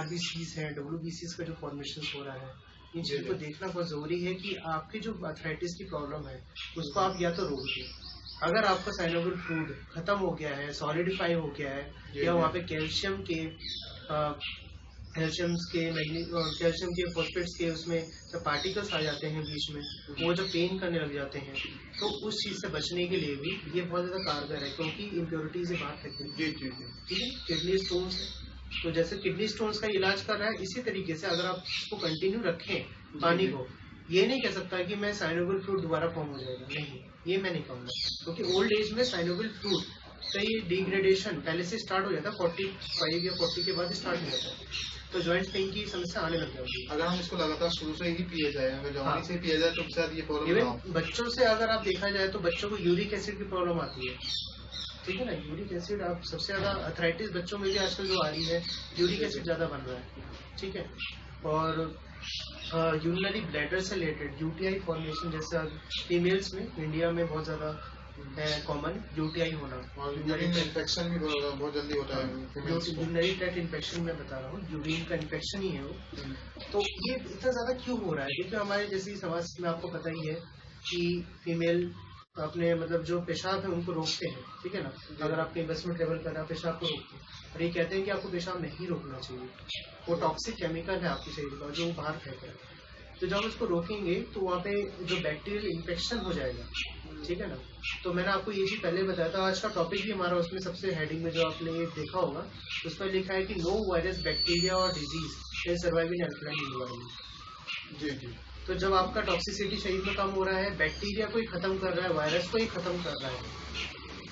RBCs है, WBCs का जो फॉर्मेशन हो रहा है, इन चीज़ों को देखना बहुत जरूरी है कि आपकी जो अर्थराइटिस की प्रॉब्लम है उसको आप या तो रोकिए, अगर आपका साइनोवियल फ्लूइड खत्म हो गया है, सॉलिडिफाई हो गया है, या वहाँ पे कैल्शियम के फॉस्फेट्स के उसमें जब पार्टिकल्स आ जाते हैं बीच में, वो जब पेन करने लग जाते हैं, तो उस चीज़ से बचने के लिए भी ये बहुत ज़्यादा कारगर है, क्योंकि इम्प्योरिटी से बाहर फेंकते हैं, ठीक है। किडनी स्टोन्स है, तो जैसे किडनी स्टोन्स का इलाज कर रहा है, इसी तरीके से अगर आप इसको कंटिन्यू रखें पानी को, ये नहीं कह सकता कि मैं साइनोवियल फ्लूइड दोबारा फॉर्म हो जाएगा, नहीं, ये मैं नहीं कहूँगा, क्योंकि ओल्ड एज में साइनोवियल फ्लूइड का ये डिग्रेडेशन पहले से स्टार्ट हो जाता है, 45 या 40 के बाद स्टार्ट हो जाता है, तो जॉइंट पेन की समस्या आने लग जाती है। अगर हम इसको लगातार शुरू से ही पिए जाए, अगर जवानी से पिया जाए तो शायद ये प्रॉब्लम ना हो। इवन बच्चों से अगर आप देखा जाए तो बच्चों को यूरिक एसिड की प्रॉब्लम आती है, ठीक है ना। यूरिक एसिड आप सबसे ज्यादा अर्थराइटिस बच्चों में भी आजकल जो आ रही है, यूरिक एसिड ज्यादा बन रहा है, ठीक है। और यूरिनरी ब्लैडर से रिलेटेड यूटीआई फॉर्मेशन, जैसे फीमेल्स में इंडिया में बहुत ज्यादा है कॉमन यूटीआई होना, और यूरिन में इन्फेक्शन भी बहुत जल्दी होता है। यूरिनरी ट्रैक्ट इन्फेक्शन मैं बता रहा हूँ, यूरिन का इन्फेक्शन ही है वो। तो ये इतना ज्यादा क्यों हो रहा है? क्योंकि हमारे जैसी समाज में आपको पता ही है कि फीमेल अपने मतलब जो पेशाब है उनको रोकते हैं, ठीक है ना। अगर आप कहीं बस में ट्रेवल कर रहे हैं, पेशाब को रोकते हैं और ये कहते हैं कि आपको पेशाब नहीं रोकना चाहिए, वो टॉक्सिक केमिकल है आपके शरीर का जो बाहर फेंक रहा है। तो जब उसको रोकेंगे तो वहाँ पे जो बैक्टीरियल इन्फेक्शन हो जाएगा, ठीक है ना। तो मैंने आपको ये चीज पहले बताया था, आज का टॉपिक भी हमारा उसमें सबसे हेडिंग में जो आपने देखा होगा उस पर लिखा है कि नो वायरस बैक्टीरिया और disease can survive in alkaline environment. जी जी। तो जब आपका टॉक्सिसिटी शरीर में कम हो रहा है, बैक्टीरिया को ही खत्म कर रहा है, वायरस को ही खत्म कर रहा है,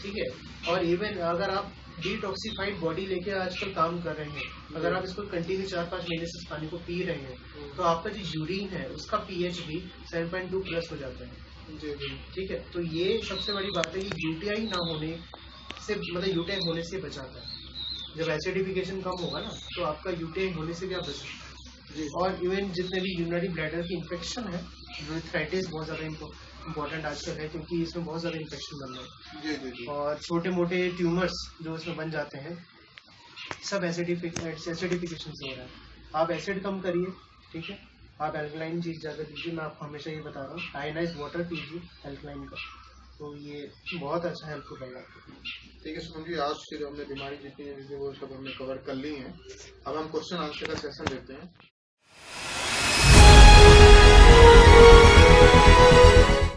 ठीक है। और इवन अगर आप डिटॉक्सिफाइड बॉडी लेके आजकल काम कर रहे हैं, अगर आप इसको कंटिन्यू 4-5 महीने से इस पानी को पी रहे हैं तो आपका जो यूरिन है उसका पीएच भी 7.2 प्लस हो जाता है। जी जी। ठीक है, तो ये सबसे बड़ी बात है कि यूटीआई ना होने से, मतलब यूटीआई होने से बचाता है। जब एसिडिफिकेशन कम होगा ना तो आपका यूटीआई होने से भी आप बच सकते हैं। और इवन जितने भी यूरिनरी ब्लैडर की इन्फेक्शन है, यूरिथ्राइटिस बहुत ज्यादा इम्पोर्टेंट आजकल है क्योंकि इसमें बहुत ज्यादा इन्फेक्शन बन रहा है। जी जी जी। और छोटे मोटे ट्यूमर्स जो इसमें बन जाते हैं सब एसिडिफिकेशन से हो रहा है। आप एसिड कम करिए, ठीक है, आप एल्कलाइन चीज ज्यादा पीजिए। मैं आपको हमेशा ये बता रहा हूँ, आयनाइज वाटर पीजिए एल्कलाइन का, तो ये बहुत अच्छा हेल्पफुल रहेगा। ठीक है सुमन जी, आज से जो हमने बीमारी जितनी है वो सब हमने कवर कर ली है। अब हम क्वेश्चन आंसर का सेशन देते हैं।